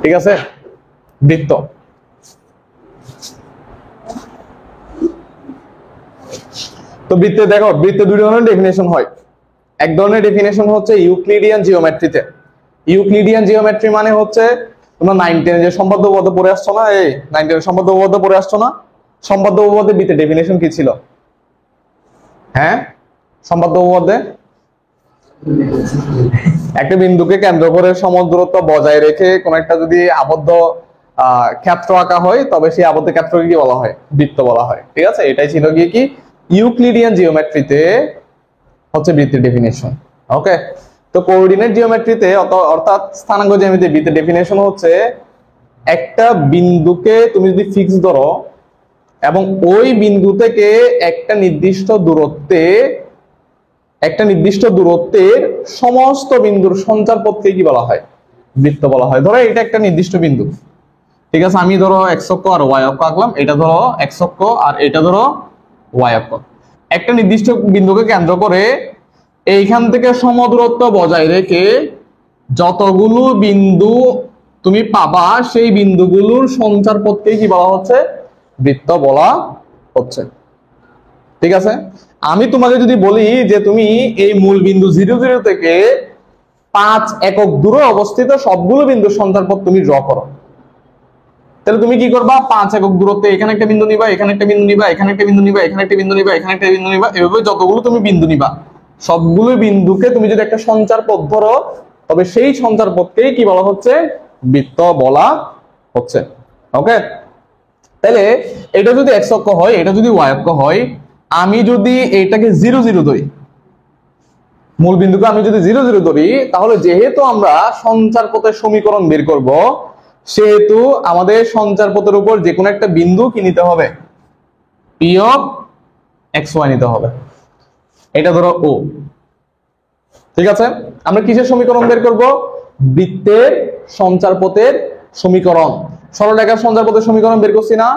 ঠিক আছে, বৃত্ত। তো বৃত্তে দেখো, বৃত্তে দুই ধরনের ডেফিনেশন হয়। এক ধরনের ডেফিনেশন হচ্ছে ইউক্লিডিয়ান জিওমেট্রিতে। ইউক্লিডিয়ান জিওমেট্রি মানে হচ্ছে তোমরা 9 10 যে সম্পাদ্য উপপাদ্য পড়ে আসছো না, এই 9 10 সম্পাদ্য উপপাদ্য পড়ে আসছো না, সম্পাদ্য উপপাদ্যে বৃত্তের ডেফিনেশন কি ছিল? হ্যাঁ, সম্পাদ্য উপপাদ্যে একটা বিন্দুকে কেন্দ্র করে সমদূরত্ব বজায় রেখে কোন একটা যদি আবদ্ধ ক্ষেত্র আঁকা হয়, তবে সেই আবদ্ধ ক্ষেত্রকে কি বলা হয়? বৃত্ত বলা হয়। ঠিক আছে, এটাই ছিল গিয়ে কি ইউক্লিডিয়ান জিওমেট্রিতে হচ্ছে বৃত্তের ডেফিনেশন। ওকে, তো কোঅর্ডিনেট জিওমেট্রিতে অর্থাৎ স্থানাঙ্ক জ্যামিতিতে বৃত্তের ডেফিনেশন হচ্ছে একটা বিন্দুকে তুমি যদি ফিক্স ধরো এবং ওই বিন্দু থেকে একটা নির্দিষ্ট দূরত্বের সমস্ত বিন্দুর সঞ্চার পথকে কি বলা হয়? বৃত্ত বলা হয়। ধরো এটা একটা নির্দিষ্ট বিন্দু, ঠিক আছে, আমি ধরো এক্স অক্ষ আর ওয়াই অক্ষ আঁকলাম, এটা ধরো এক্স অক্ষ আর এটা ধরো ওয়াই অক্ষ। একটা নির্দিষ্ট বিন্দুকে কেন্দ্র করে এইখান থেকে সমদূরত্ব বজায় রেখে যতগুলো বিন্দু তুমি পাবা সেই বিন্দুগুলোর সঞ্চার পথকে কি বলা হচ্ছে? বৃত্ত বলা হচ্ছে। ঠিক আছে, আমি তোমাকে যদি বলি যে তুমি এই মূল বিন্দু 0 0 থেকে 5 একক দূরে অবস্থিত সবগুলো বিন্দুর সঞ্চার পথ তুমি ড্র করো, তাহলে তুমি কি করবা? 5 একক দূরত্বে এখানে একটা বিন্দু নিবা, এখানে একটা বিন্দু নিবা, এখানে একটা বিন্দু নিবা, এখানে একটা বিন্দু নিবা, এখানে একটা বিন্দু নিবা, এভাবে যতগুলো তুমি বিন্দু নিবা সবগুলো বিন্দুকে তুমি যদি একটা সঞ্চার পথ ধরো, তবে সেই সঞ্চার পথকেই কি বলা হচ্ছে? বৃত্ত বলা হচ্ছে। ওকে, তাহলে এটা যদি এক্স অক্ষ হয়, এটা যদি ওয়াই অক্ষ হয়, আমি যদি এটাকে 0 0 ধরি, মূল বিন্দুকে আমি যদি 0 0 ধরি, তাহলে যেহেতু আমরা সঞ্চার পথের সমীকরণ বের করব, সেহেতু আমাদের সঞ্চার পথের উপর যে কোনো একটা বিন্দু কি নিতে হবে? পি অফ এক্স ওয়াই নিতে হবে। এটা ধরো ও। ঠিক আছে, আমরা কিসের সমীকরণ বের করব? বৃত্তের সঞ্চার পথের সমীকরণ। সরল রেখার সঞ্চার পথের সমীকরণ বের করছি না?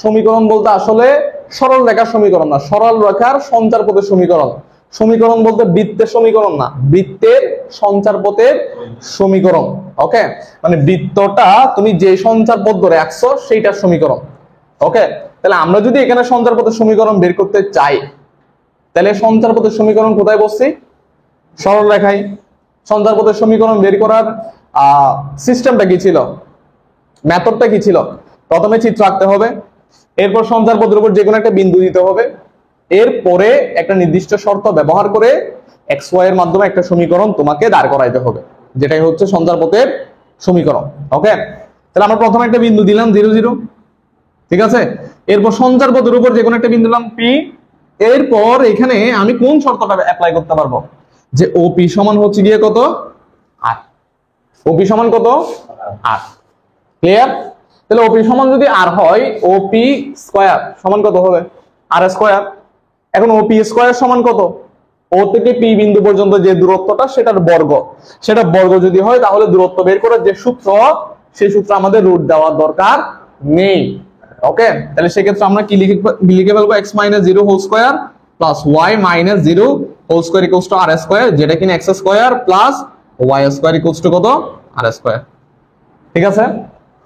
সমীকরণ বলতে আসলে সরল রেখার সমীকরণ না, সরল রেখার সঞ্চার পথের সমীকরণ। সমীকরণ বলতে বৃত্তের সমীকরণ না, বৃত্তের সঞ্চার পথের সমীকরণ। ওকে, মানে বৃত্তটা তুমি যে সঞ্চার পথ ধরে আঁকছো সেইটার সমীকরণ। ওকে, তাহলে আমরা যদি এখানে সঞ্চার পথের সমীকরণ বের করতে চাই, তাহলে সঞ্চার পথের সমীকরণ কোথায় বসছি? সরল রেখায়। সঞ্চার পথের সমীকরণ বের করার সিস্টেমটা কি ছিল? মেথডটা কি ছিল? প্রথমে চিত্র আঁকতে হবে, এরপর সঞ্চার পথের উপর যে কোনো একটা বিন্দু দিতে হবে, এরপরে একটা নির্দিষ্ট শর্ত ব্যবহার করে এক্স ওয়াই এর মাধ্যমে একটা সমীকরণ তোমাকে দাঁড় করাইতে হবে, যেটাই হচ্ছে সঞ্চার পথের সমীকরণ। ওকে, তাহলে আমরা প্রথমে একটা বিন্দু দিলাম 0 0, ঠিক আছে, এরপর সঞ্চার পথের উপর যে কোনো একটা বিন্দু দিলাম পি। এরপর এখানে আমি কোন শর্তটা অ্যাপ্লাই করতে পারবো? যে ওপি সমান হচ্ছে গিয়ে কত? আর। ওপি সমান কত? আর। ক্লিয়ার? তাহলে ওপি সমান যদি আর হয়, ওপি স্কয়ার সমান কত হবে? আর স্কয়ার। এখন ওপি স্কয়ার সমান কত? ও থেকে পি বিন্দু পর্যন্ত যে দূরত্বটা সেটার বর্গ। সেটা বর্গ যদি হয়, তাহলে দূরত্ব বের করার যে সূত্র, সেই সূত্র আমাদের রুট দেওয়ার দরকার নেই। ওকে, তাহলে সেক্ষেত্রে আমরা কি লিখে ফেলবো? x - 0 whole square plus y - 0 whole square equals to R square, যেটা কিনা x square plus y square equals to কত? আর স্কয়ার। ঠিক আছে,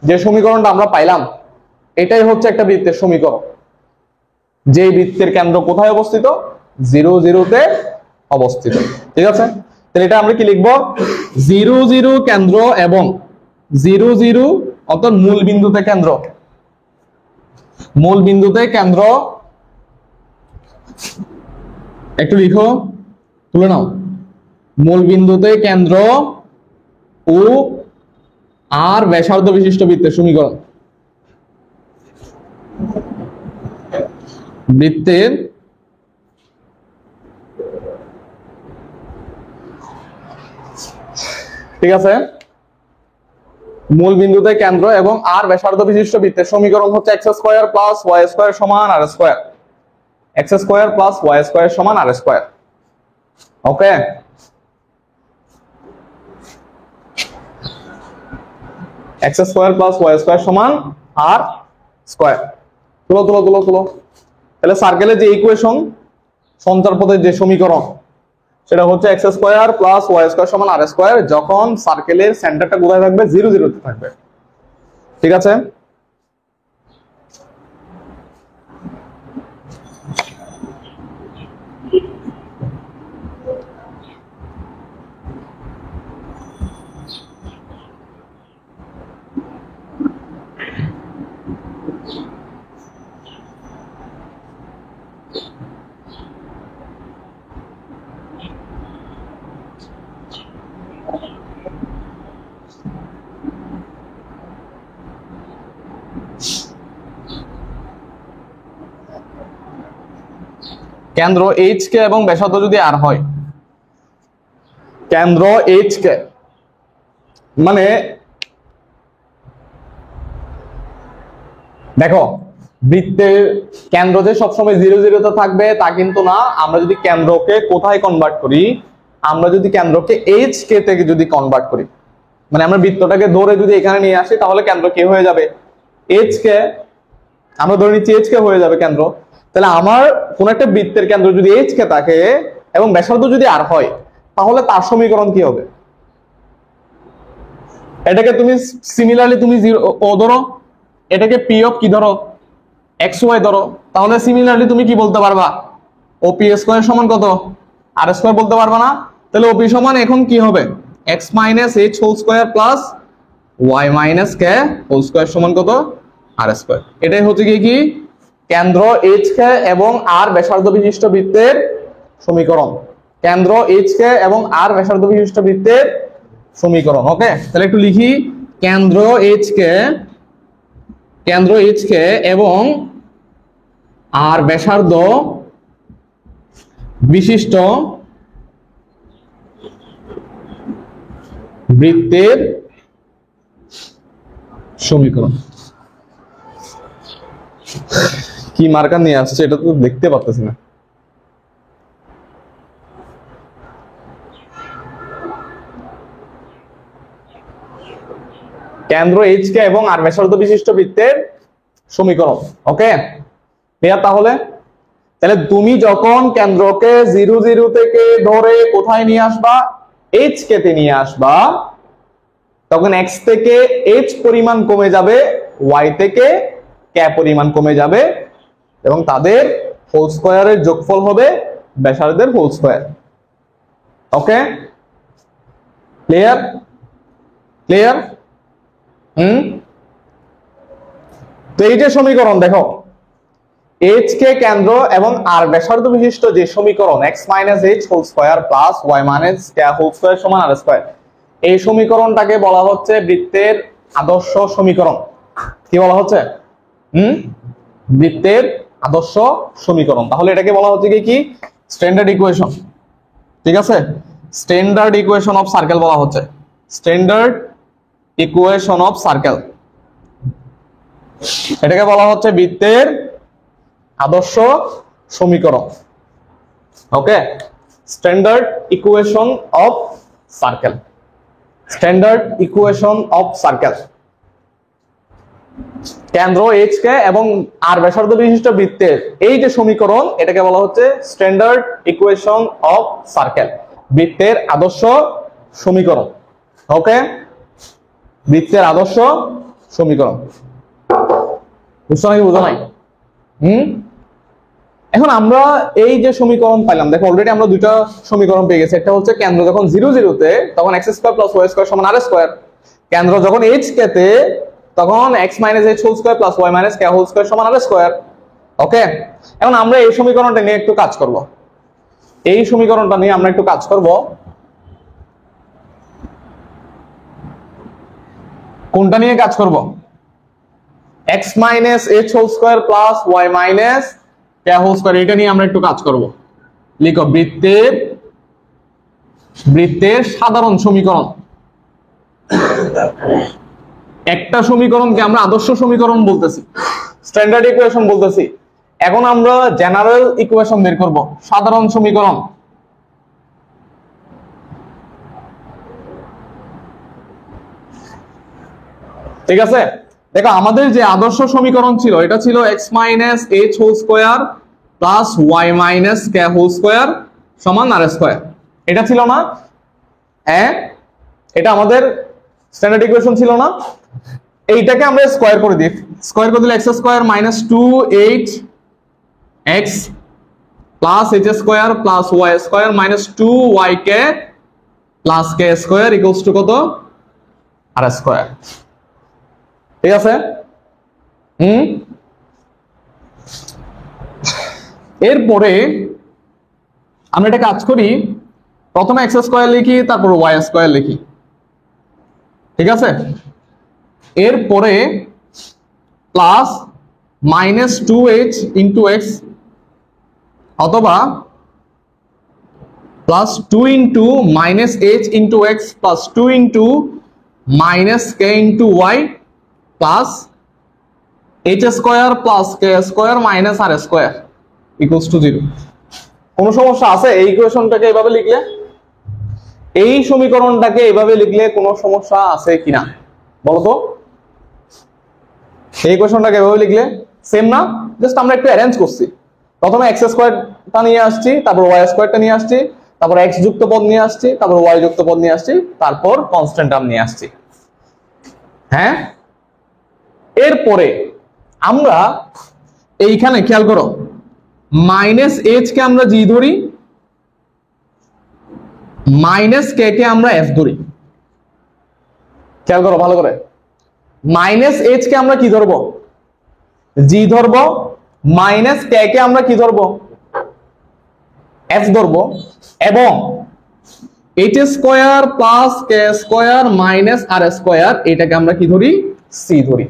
যে সমীকরণটা আমরা পাইলাম এটাই হচ্ছে একটা বৃত্তের সমীকরণ। যে বৃত্তের কেন্দ্র কোথায় অবস্থিত? 0 0 তে অবস্থিত। ঠিক আছে, তাহলে এটা আমরা কি লিখবো? 0 0 কেন্দ্র এবং 0 0 অর্থাৎ মূল বিন্দুতে কেন্দ্র, মূল বিন্দুতে কেন্দ্র একটু লিখো, তুলে নাও। মূল বিন্দুতে কেন্দ্র ও আর ব্যাসার্ধ বিশিষ্ট বৃত্তের সমীকরণ। বৃত্তের ঠিক আছে, মূল বিন্দুতে কেন্দ্র এবং আর ব্যাসার্ধ বিশিষ্ট বৃত্তের সমীকরণ হচ্ছে x square plus y square সমান r square. x square plus y square সমান r square. Okay, x square plus y square সমান আর স্কয়ার। তুলো তুলো তুলো তুলো। তাহলে সার্কেলের যে ইকুয়েশন, সঞ্চার পথের যে সমীকরণ, সেটা হচ্ছে x square plus Y square সমান আর স্কোয়ার, যখন সার্কেলের সেন্টারটা কোথায় থাকবে? 0 0 তে থাকবে। ঠিক আছে, কেন্দ্র এইচ কে এবং ব্যাসার্ধ যদি আর হয়, কেন্দ্র এইচ কে মানে দেখো বৃত্তের কেন্দ্র যে সবসময় 0 0 তে থাকবে তা কিন্তু না। আমরা যদি কেন্দ্রকে কোথায় কনভার্ট করি, আমরা যদি কেন্দ্রকে এইচ কে থেকে যদি কনভার্ট করি, মানে আমরা বৃত্তটাকে ধরে যদি এখানে নিয়ে আসি, তাহলে কেন্দ্র কি হয়ে যাবে? H K. আমরা ধরে নিচ্ছি এইচ কে হয়ে যাবে কেন্দ্র। তাহলে আমার কোন একটা বৃত্তের কেন্দ্র যদি এইচ কে থাকে এবং ব্যাসার্ধ যদি আর হয়, তাহলে তার সমীকরণ কি হবে? এটাকে তুমি সিমিলারলি তুমি ও ধরো, এটাকে পি অফ কি ধরো? এক্স ওয়াই ধরো। তাহলে সিমিলারলি তুমি কি বলতে পারবা? ওপি স্কয়ার সমান কত? আর স্কয়ার বলতে পারবা না? তাহলে ওপি সমান এখন কি হবে? X minus h whole square plus y minus k whole square সমান কত? আর স্কয়ার। এটাই হচ্ছে কি কেন্দ্র এইচ কে এবং আর ব্যাসার্ধ বিশিষ্ট বৃত্তের সমীকরণ। কেন্দ্র এইচ কে এবং আর ব্যাসার্ধ বিশিষ্ট বৃত্তের সমীকরণ। ওকে, তাহলে একটু লিখি। কেন্দ্র এইচ কে এবং আর ব্যাসার্ধ বিশিষ্ট বৃত্তের সমীকরণ। কি মার্কার নিয়ে আসছে এটা তো দেখতে পাচ্ছি না। কেন্দ্র এইচ কে এবং আর ব্যাসার্ধ বিশিষ্ট বৃত্তের সমীকরণ। Okay clear? তাহলে তুমি যখন কেন্দ্রকে 0 0 থেকে ধরে কোথায় নিয়ে আসবা? এইচ কে তে নিয়ে আসবা, তখন এক্স থেকে এইচ পরিমাণ কমে যাবে, ওয়াই থেকে কে পরিমাণ কমে যাবে, এবং তাদের হোল স্কয়ারের যোগফল হবে ব্যাসার্ধের হোল স্কয়ার। Okay clear? তো এই যে সমীকরণ দেখো, এইচ কে কেন্দ্র এবং আর ব্যাসার্ধ বিশিষ্ট যে সমীকরণ x minus h whole square plus y minus k whole square সমান আর স্কয়ার, এই সমীকরণটাকে বলা হচ্ছে বৃত্তের আদর্শ সমীকরণ। কি বলা হচ্ছে? বৃত্তের আদর্শ সমীকরণ। তাহলে এটাকে বলা হচ্ছে কি স্ট্যান্ডার্ড ইকুয়েশন। ঠিক আছে, স্ট্যান্ডার্ড ইকুয়েশন অফ সার্কেল বলা হচ্ছে। স্ট্যান্ডার্ড ইকুয়েশন অফ সার্কেল, এটাকে বলা হচ্ছে বৃত্তের আদর্শ সমীকরণ। Okay, standard equation of circle, standard equation of circle. কেন্দ্র এইচ কে এবং আর ব্যাসার্ধ বিশিষ্ট বৃত্তের এই যে সমীকরণ, এটাকে বলা হচ্ছে স্ট্যান্ডার্ড ইকুয়েশন অফ সার্কেল, বৃত্তের আদর্শ সমীকরণ। ওকে, বৃত্তের আদর্শ সমীকরণ। বুঝছো নাকি বুঝো নাই? এখন আমরা এই যে সমীকরণ পাইলাম, দেখো অলরেডি আমরা দুইটা সমীকরণ পেয়ে গেছি। একটা হচ্ছে কেন্দ্র যখন 0 0 তে তখন x square plus y square সমান আর স্কয়ার। কেন্দ্র যখন এইচ কে তে তখন x minus h whole square plus y minus k whole square সমান আর স্কয়ার। ওকে, এখন আমরা এই সমীকরণটা নিয়ে একটু কাজ করব। এই সমীকরণটা নিয়ে আমরা একটু কাজ করব। কোনটা নিয়ে কাজ করব? X minus h whole square plus y minus k whole square, এটা নিয়ে আমরা একটু কাজ করব। লিখো বৃত্তের সাধারণ সমীকরণ। একটা সমীকরণকে আমরা আদর্শ সমীকরণ বলতেছি, স্ট্যান্ডার্ড ইকুয়েশন বলতেছি। এখন আমরা জেনারেল ইকুয়েশন বের করব, সাধারণ সমীকরণ। ঠিক আছে, দেখো আমাদের যে আদর্শ সমীকরণ ছিল, এটা ছিল x minus h whole square plus y minus k whole square সমান আর স্কয়ার। এটা ছিল না, এটা আমাদের স্ট্যান্ডার্ড ইকুয়েশন ছিল না। এইটাকে আমরা স্কয়ার করে দিই, স্কয়ার করে দিলে x square minus 2 8x plus h square plus y square minus 2yk plus k square equals to কত, r স্কয়ার। ঠিক আছে? এরপরে আমরা এটা কাজ করি, প্রথমে x স্কয়ার লিখি, তারপর y স্কয়ার লিখি। ঠিক আছে? এরপরে plus minus 2h into x অথবা plus 2 into minus h into x plus 2 into minus k into y plus h square plus k square minus r square equals to 0। কোনো সমস্যা আছে এই ইকুয়েশনটাকে এভাবে লিখলে? এই সমীকরণটাকে এভাবে লিখলে কোনো সমস্যা আছে কিনা বলতো? এই ইকুয়েশনটাকে এভাবে লিখলে সেম না? জাস্ট আমরা একটু অ্যারেঞ্জ করছি। প্রথমে x স্কয়ারটা নিয়ে আসছি, তারপর y স্কয়ারটা নিয়ে আসছি, তারপর x যুক্ত পদ নিয়ে আসছি, তারপর y যুক্ত পদ নিয়ে আসছি, তারপর কনস্ট্যান্ট টার্ম নিয়ে আসছি। হ্যাঁ, এরপরে আমরা এইখানে খেয়াল করো, মাইনাস h কে আমরা g ধরি, মাইনাস k কে আমরা f ধরি। খেয়াল করো ভালো করে, মাইনাস h কে আমরা কি ধরবো, g ধরবো, মাইনাস k কে আমরা কি ধরবো, f ধরবো, এবং h square plus k square minus r square এটাকে আমরা কি ধরি, c ধরি।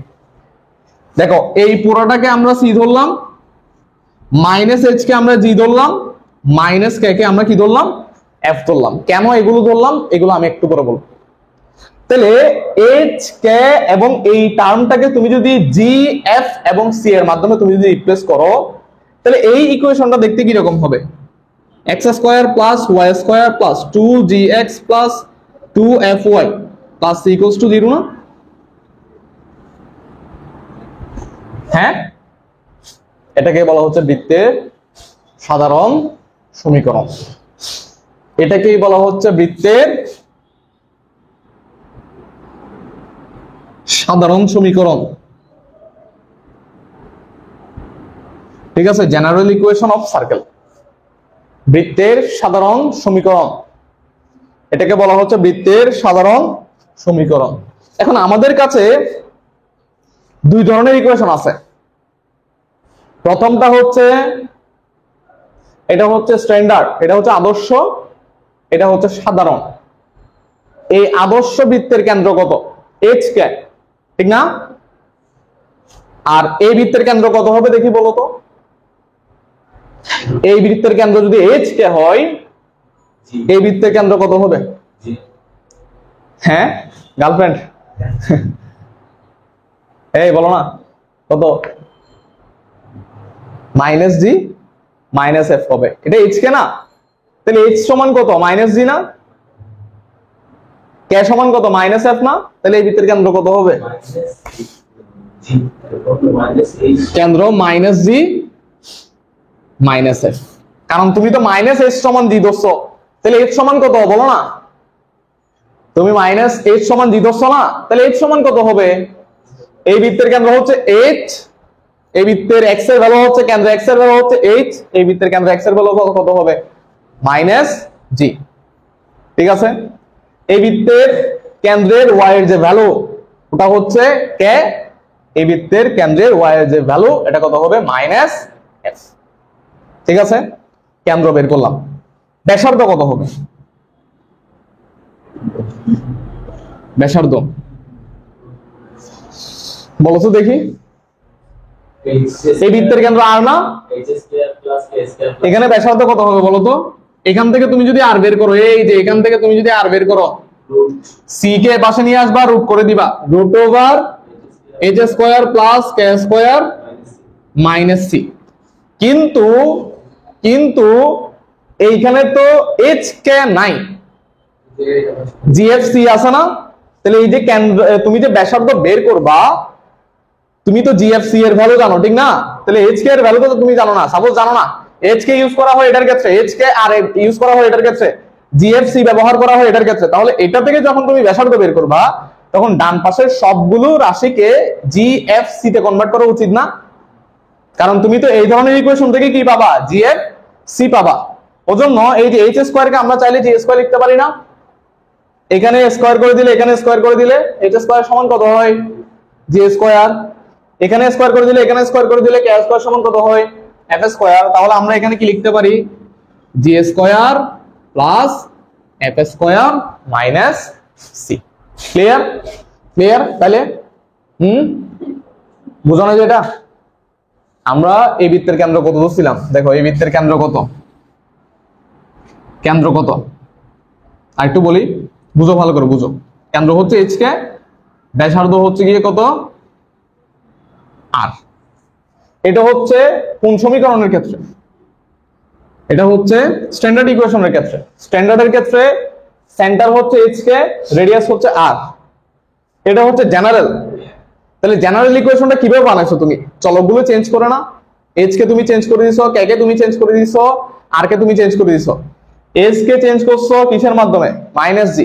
দেখো এই পুরোটাকে আমরা c ধরলাম, মাইনাস h কে আমরা g ধরলাম, মাইনাস k কে আমরা কি ধরলাম, f ধরলাম। কেন এগুলো ধরলাম এগুলো আমি একটু পরে বলবো। তাহলে h k এবং এই টার্মটাকে তুমি যদি g f এবং c এর মাধ্যমে তুমি যদি রিপ্লেস করো, তাহলে এই ইকুয়েশনটা দেখতে কি রকম হবে, x square plus y square plus 2gx plus 2fy plus c equals to 0 না? হ্যাঁ, এটাকে বলা হচ্ছে বৃত্তের সাধারণ সমীকরণ। এটাকেই বলা হচ্ছে বৃত্তের সাধারণ সমীকরণ। ঠিক আছে? জেনারেল ইকুয়েশন অফ সার্কেল, বৃত্তের সাধারণ সমীকরণ, এটাকে বলা হচ্ছে বৃত্তের সাধারণ সমীকরণ। এখন আমাদের কাছে দুই ধরনের ইকুয়েশন আছে। প্রথমটা হচ্ছে, এটা হচ্ছে স্ট্যান্ডার্ড, এটা হচ্ছে আদর্শ, এটা হচ্ছে সাধারণ। এই আদর্শ বৃত্তের কেন্দ্র কত, h কে, ঠিক না? আর এই বৃত্তের কেন্দ্র কত হবে দেখি বলো তো? এই বৃত্তের কেন্দ্র যদি h কে হয়, এই বৃত্তের কেন্দ্র কত হবে? হ্যাঁ, গার্লফ্রেন্ড এই বলো না কত, মাইনাস জি মাইনাস এফ হবে। এটা h কে না? তাহলে h সমান কত, মাইনাস জি না? কে সমান কত, মাইনাস এফ না? তাহলে এই বৃত্তের কেন্দ্র কত হবে? কেন্দ্র মাইনাস জি মাইনাস এফ। কারণ তুমি তো মাইনাস h সমান জি ধরছো, তাহলে h সমান কত বলো না? তুমি মাইনাস h সমান জি ধরছো না, তাহলে h সমান কত হবে? এই বৃত্তের কেন্দ্র হচ্ছে h, এই বৃত্তের x এর ভ্যালু হচ্ছে, কেন্দ্র x এর ভ্যালু হচ্ছে h, এই বৃত্তের কেন্দ্র x এর ভ্যালু কত হবে? মাইনাস জি। ঠিক আছে? এই বৃত্তের কেন্দ্রের y এর যে ভ্যালু ওটা হচ্ছে k, এই বৃত্তের কেন্দ্রের y এর যে ভ্যালু এটা কত হবে? Minus f। ঠিক আছে? কেন্দ্র বের করলাম। ব্যাসার্ধ কত হবে? ব্যাসার্ধ বলো তো দেখি। এই বৃত্তের কেন্দ্র আর না, এখানে ব্যাসার্ধ কত হবে বলো তো? এখান থেকে তুমি যদি আর বের করো, এই যে এখান থেকে তুমি যদি আর বের করো, সি কে পাশে নিয়ে আসবা, রুট করে দিবা, root over h square plus k square minus C. কিন্তু কিন্তু এইখানে তো h k নাই, gfc আছে না? তাহলে এই যে তুমি যে ব্যাসার্ধ বের করবা, তুমি তো gfc এর ভ্যালু জানো, ঠিক না? তাহলে hk এর ভ্যালু তো তুমি জানো না। সাপোজ জানো না, hk ইউজ করা হয় এটার ক্ষেত্রে, hk আর ইউজ করা হয় এটার ক্ষেত্রে, জিএফসি ব্যবহার করা হয় এটার ক্ষেত্রে, তাহলে এটা থেকে যখন তুমি ব্যাসার্ধ বের করবা তখন ডান পাশের সবগুলো রাশিকে জিএফসি তে কনভার্ট করা উচিত না? কারণ তুমি তো এই ধরনের ইকুয়েশন থেকে কি পাবা? জিএফসি পাবা। ওজন্য এই যে এইচ স্কয়ার কে আমরা চাইলে জি স্কয়ার লিখতে পারি না? এখানে স্কয়ার করে দিলে এখানে স্কয়ার করে দিলে এইচ স্কয়ার সমান কত হয়? জি স্কয়ার। এখানে স্কয়ার করে দিলে এখানে স্কয়ার করে দিলে কে স্কয়ার সমান কত হয়? F square. তাহলে আমরা এখানে কি লিখতে পারি? G square plus f square minus c. Clear? Clear? তাহলে বুঝানো যেটা আমরা এই বৃত্তের কেন্দ্র কত ধরছিলাম? দেখো এই বৃত্তের কেন্দ্র কত? কেন্দ্র কত? আর একটু বলি, বুঝো ভালো করে বুঝো। কেন্দ্র হচ্ছে এইচ কে, ব্যাসার্ধ হচ্ছে গিয়ে কত? আর। এটা হচ্ছে কোন সমীকরণের ক্ষেত্রে? এটা হচ্ছে স্ট্যান্ডার্ড ইকুয়েশনের ক্ষেত্রে। স্ট্যান্ডার্ডের ক্ষেত্রে সেন্টার হচ্ছে এইচ কে, রেডিয়াস হচ্ছে আর। এটা হচ্ছে জেনারেল। তাহলে জেনারেল ইকুয়েশনটা কিভাবে বানাইছো তুমি? চলকগুলো চেঞ্জ করে না? এইচ কে তুমি চেঞ্জ করে দিছো, কে কে তুমি চেঞ্জ করে দিছো, আর কে তুমি চেঞ্জ করে দিছো। এইচ কে চেঞ্জ করছো কিসের মাধ্যমে? মাইনাস জি,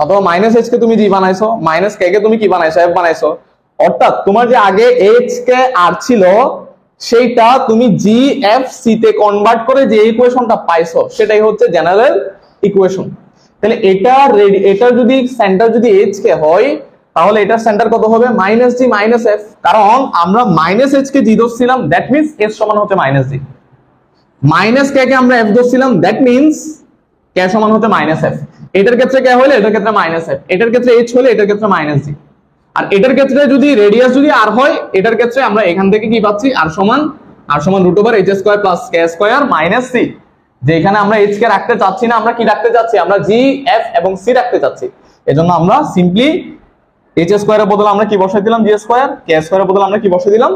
অথবা মাইনাস এইচ কে তুমি জি বানাইছো, মাইনাস কে কে তুমি কি বানাইছো? এফ বানাইছো। অর্থাৎ তোমার যে আগে এইচ কে আর ছিল সেইটা তুমি জি এফ সি তে কনভার্ট করে যে ইকুয়েশনটা পাইছো সেটাই হচ্ছে জেনারেল ইকুয়েশন। তাহলে এটা যদি সেন্টার যদি এইচ কে হয় তাহলে এটার সেন্টার কত হবে? Minus G minus F. কারণ আমরা মাইনাস এইচ কে জি ধরছিলাম, দ্যাট মিন্স এস সমান হচ্ছে মাইনাস জি। মাইনাস কে কে আমরা এফ ধরছিলাম, দ্যাট মিন্স কে সমান হচ্ছে মাইনাস এফ। এটার ক্ষেত্রে কে হলে এটার ক্ষেত্রে মাইনাস এফ, এটার ক্ষেত্রে এইচ হলে এটার ক্ষেত্রে মাইনাস জি। আর এটার ক্ষেত্রে যদি রেডিয়াস যদি আর হয় এটার ক্ষেত্রে আমরা এখান থেকে কি পাচ্ছি? আর সমান root over h square plus k square minus c. যে এখানে আমরা এইচ কে রাখতে চাচ্ছি না, আমরা কি রাখতে চাচ্ছি? আমরা জি এফ এবং সি রাখতে চাচ্ছি। এজন্য আমরা সিম্পলি এইচ স্কয়ারের বদলে আমরা কি বসাই দিলাম? জি স্কয়ার। কে স্কয়ারের বদলে আমরা কি বসাই দিলাম?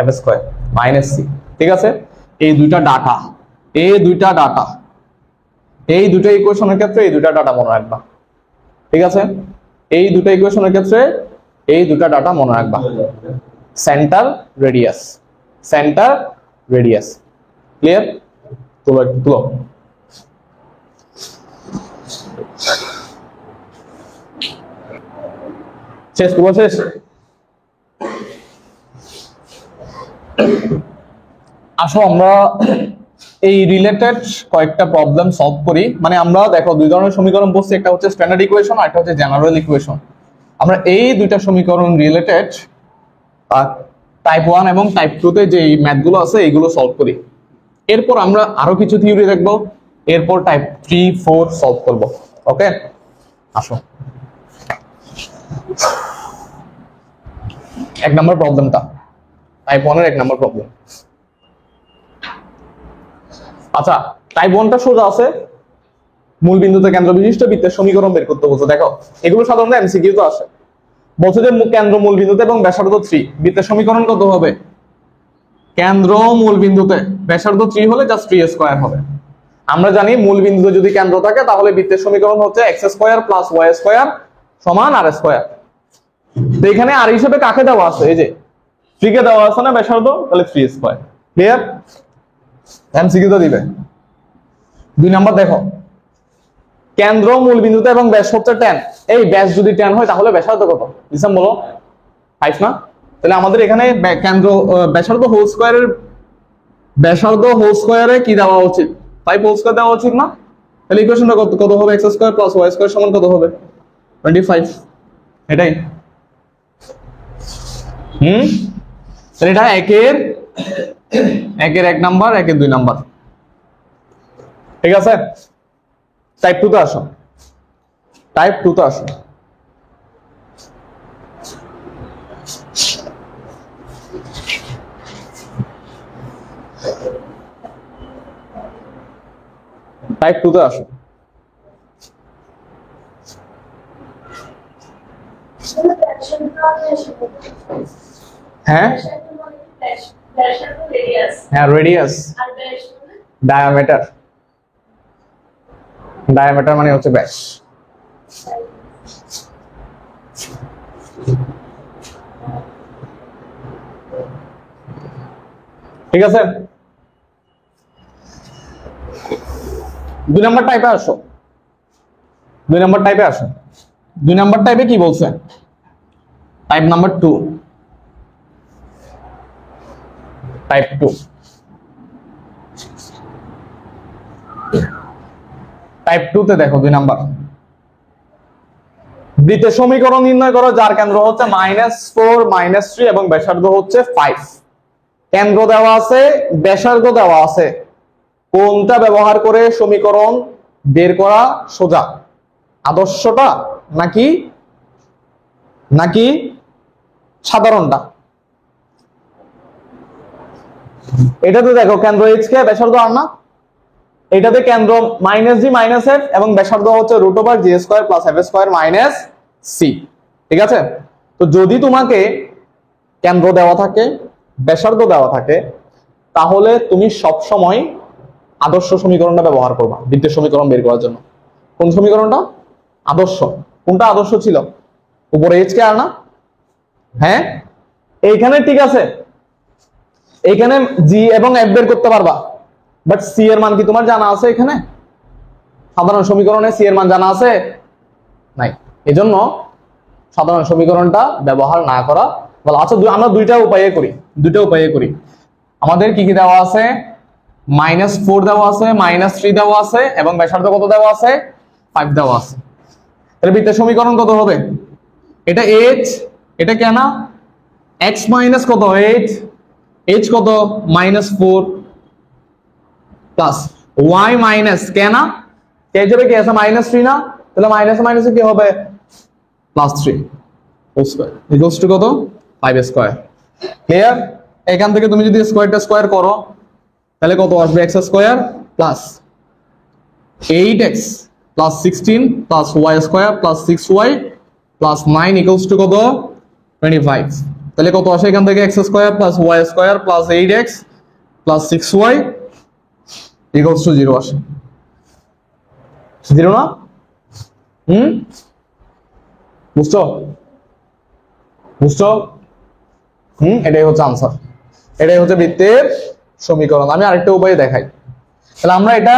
F square minus C. ঠিক আছে? এই দুইটা ডাটা, এই দুটো ইকুয়েশনের ক্ষেত্রে এই দুটো ডাটা মনে রাখবা। ঠিক আছে? এই দুটো ইকুয়েশনের ক্ষেত্রে এই দুটো ডাটা মনে রাখবা। Centre radius, centre radius. Clear? তুলো শেষ। তুলো শেষ। আসো আমরা এই রিলেটেড কয়েকটা প্রবলেম সলভ করি। মানে আমরা দেখো দুই ধরনের সমীকরণ বলছি, একটা হচ্ছে স্ট্যান্ডার্ড ইকুয়েশন আর একটা হচ্ছে জেনারেল ইকুয়েশন। আমরা এই দুইটা সমীকরণ রিলেটেড টাইপ 1 এবং টাইপ 2 তে যে ম্যাথগুলো আছে এইগুলো সলভ করি। এরপর আমরা আরো কিছু থিওরি দেখবো, এরপর টাইপ 3 4 সলভ করব। ওকে, আসো এক নম্বর প্রবলেমটা, টাইপ 1 এর এক নম্বর প্রবলেম। আচ্ছা, টাইপ 1টা সোজা আছে, মূল বিন্দুতে কেন্দ্র বিশিষ্ট বৃত্তের সমীকরণ বের করতে বলছে। দেখো এগুলো সাধারণত এমসিকিউ তো আসে। বলছে যে কেন্দ্র মূল বিন্দুতে এবং ব্যাসার্ধ 3, বৃত্তের সমীকরণ কত হবে? কেন্দ্র মূল বিন্দুতে ব্যাসার্ধ 3 হলে জাস্ট 3 স্কয়ার হবে। আমরা জানি মূল বিন্দুতে যদি কেন্দ্র থাকে তাহলে বৃত্তের সমীকরণ হচ্ছে x square plus y square সমান r স্কয়ার। তো এখানে আর হিসেবে কাকে দেওয়া আছে? এই যে 3 কে দেওয়া আছে না ব্যাসার্ধ, তাহলে 3 স্কয়ার। ক্লিয়ার? এমসিকিউ তো দিবে। 2 নাম্বার দেখো, কেন্দ্র মূল বিন্দুতে এবং ব্যাস হচ্ছে 10। এই ব্যাস যদি 10 হয় তাহলে ব্যাসার্ধ কত? লিসাম বলো। 5 না? তাহলে আমাদের এখানে কেন্দ্র ব্যাসার্ধ হোল স্কয়ারে কি দেওয়া উচিত? 5 হোল স্কয়ার দেওয়া উচিত না? তাহলে ইকুয়েশনটা কত হবে? x square plus y square সমান কত হবে? 25। এটাই। তাহলে এটা একের 1 নাম্বার, 1 2 নাম্বার। ঠিক আছে? টাইপ 2 তে আসো, টাইপ 2 তে আসো। টাইপ 2 তে আসো। হ্যাঁ হ্যাঁ, রেডিয়াস, ডায়ামিটার। ডায়ামিটার মানে হচ্ছে ব্যাস। ঠিক আছে? 2 নাম্বার টাইপে আসো। 2 নাম্বার টাইপে আসুন। 2 নাম্বার টাইপে কি বলছে? টাইপ নাম্বার 2, টাইপ 2, টাইপ 2 তে দেখো 2 নাম্বার, বৃত্তের সমীকরণ নির্ণয় করো যার কেন্দ্র হচ্ছে -4 -3 এবং ব্যাসার্ধ হচ্ছে 5। কেন্দ্র দেওয়া আছে, ব্যাসার্ধ দেওয়া আছে, কোনটা ব্যবহার করে সমীকরণ বের করা সোজা? আদর্শটা নাকি নাকি সাধারণটা? এটাতে দেখো কেন্দ্র h কে, ব্যাসার্ধ r না। এটাতে কেন্দ্র -g -f এবং ব্যাসার্ধ হচ্ছে √g² + f² - c। ঠিক আছে, তো যদি তোমাকে কেন্দ্র দেওয়া থাকে, ব্যাসার্ধ দেওয়া থাকে, তাহলে তুমি সব সময় আদর্শ সমীকরণটা ব্যবহার করবা বৃত্তের সমীকরণ বের করার জন্য। কোন সমীকরণটা? আদর্শ। কোনটা আদর্শ ছিল? উপরে h কে r না? হ্যাঁ, এইখানে ঠিক আছে, এইখানে g এবং f বের করতে পারবা, বাট c এর মান কি তোমার জানা আছে? এখানে সাধারণ সমীকরণে c এর মান জানা আছে? নাই। এজন্য সাধারণ সমীকরণটা ব্যবহার না করা ভালো। আচ্ছা, আমরা দুইটা উপায়ে করি। আমাদের কি কি দেওয়া আছে? -4 দেওয়া আছে, -3 দেওয়া আছে এবং ব্যাসার্ধ কত দেওয়া আছে? 5 দেওয়া আছে। তাহলে বৃত্তের সমীকরণ কত হবে? এটা h, এটা কেন x মাইনাস কত 8, h কত -4 প্লাস y মাইনাস কেন কে যাবে, কি আছে -3 না, তাহলে মাইনাস মাইনাসে কি হবে? +3 হোল স্কয়ার ইকুয়ালস টু কত? 5 স্কয়ার। ক্লিয়ার? এখান থেকে তুমি যদি স্কয়ারটা স্কয়ার করো তাহলে কত আসবে? x square plus 8x plus 16 plus y square plus 6y plus 9 equals to কত? 25। তাহলে কত আসে এখান থেকে? x square plus y square plus 8x plus 6y equals to 0 আসে। 0 না? বুঝছো? এটাই হচ্ছে আনসার, এটাই হচ্ছে বৃত্তের সমীকরণ। আমি আরেকটা উপায় দেখাই। তাহলে আমরা এটা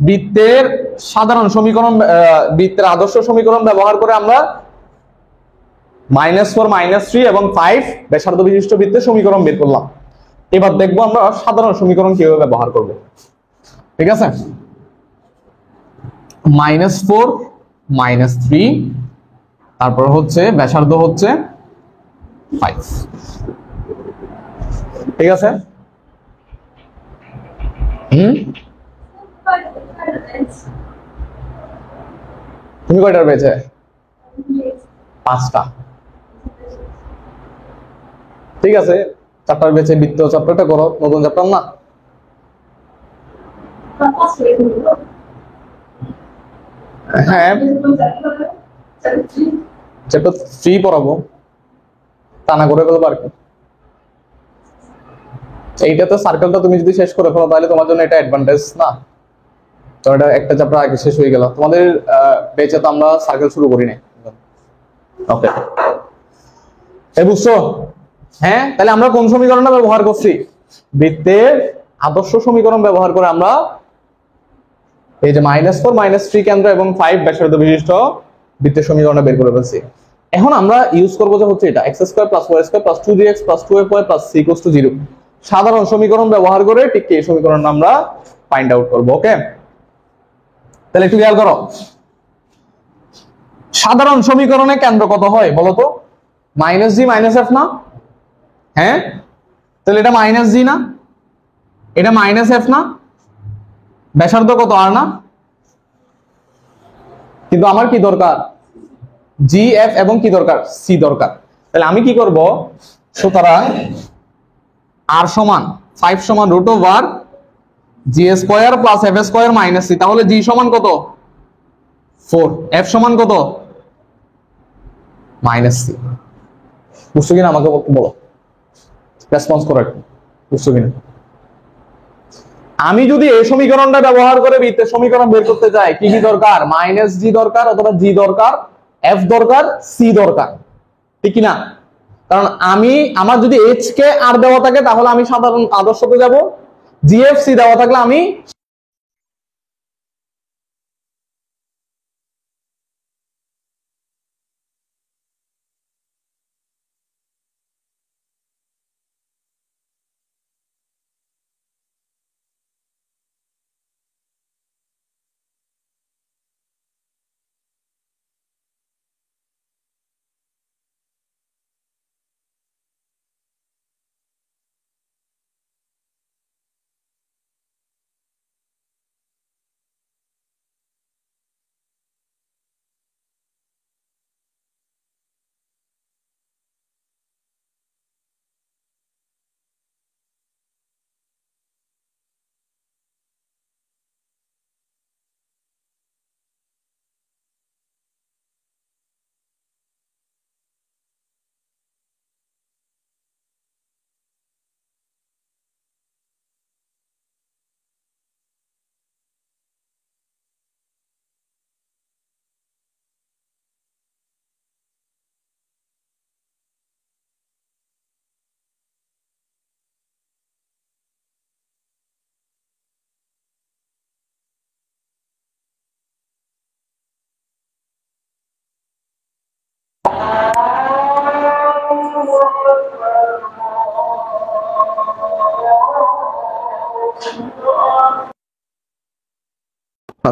বৃত্তের সাধারণ সমীকরণ, বৃত্তের আদর্শ সমীকরণ ব্যবহার করে আমরা -4 -3 এবং 5 ব্যাসার্ধ বিশিষ্ট বৃত্তের সমীকরণ বের করলাম। এবার দেখবো আমরা সাধারণ সমীকরণ কিভাবে ব্যবহার করব। ঠিক আছে, -4 -3, তারপর হচ্ছে ব্যাসার্ধ হচ্ছে 5। ঠিক আছে, তুমি কয়টার পেয়েছে? 5টা। ঠিক আছে, 4টার পেয়েছে। বৃত্ত চ্যাপ্টারটা করো, নতুন চ্যাপ্টার না? হ্যাঁ, চ্যাপ্টার 3 পড়াবো, তা না করে ফেলবো আর কি। এইটাতে সার্কেলটা তুমি যদি শেষ করে ফেলো তাহলে তোমার জন্য এটা অ্যাডভান্টেজ না? তো এটা একটা চ্যাপ্টার আগে শেষ হয়ে গেল। তোমাদের বেঁচে তো আমরা সার্কেল শুরু করি নাই। ওকে, এই বুঝছো? হ্যাঁ, তাহলে আমরা কোন সমীকরণটা ব্যবহার করছি? বৃত্তের আদর্শ সমীকরণ ব্যবহার করে আমরা এই যে -4 -3 কেন্দ্র এবং 5 ব্যাসার্ধ বিশিষ্ট বৃত্তের সমীকরণটা বের করে ফেলছি। এখন আমরা ইউজ করবো যে হচ্ছে এটা x² + y² + 2gx + 2fy + c = 0 সাধারণ সমীকরণ ব্যবহার করে ঠিক এই সমীকরণটা আমরা ফাইন্ড আউট করব। ওকে, তাহলে একটু খেয়াল করো, সাধারণ সমীকরণে কেন্দ্র কত হয় বলো তো? -g -f না? হ্যাঁ, তাহলে এটা -g না, এটা -f না, ব্যাসার্ধ কত r না? কিন্তু আমার কি দরকার? g f এবং কি দরকার? c দরকার। তাহলে আমি কি করব? সুতরাং r সমান 5 সমান √g² + f² - c। তাহলে g সমান কত? 4, f সমান কত? -c। বুঝছো কিনা আমাকে বলো, রেসপন্স করো একটু, বুঝছো কিনা? আমি যদি এই সমীকরণটা ব্যবহার করে বৃত্তের সমীকরণ বের করতে চাই, কি কি দরকার? -g দরকার, অথবা g দরকার, f দরকার, c দরকার, ঠিক কিনা? কারণ আমার যদি h কে r দেওয়া থাকে তাহলে আমি সাধারণ আদর্শতে যাব, g f c দেওয়া থাকলে আমি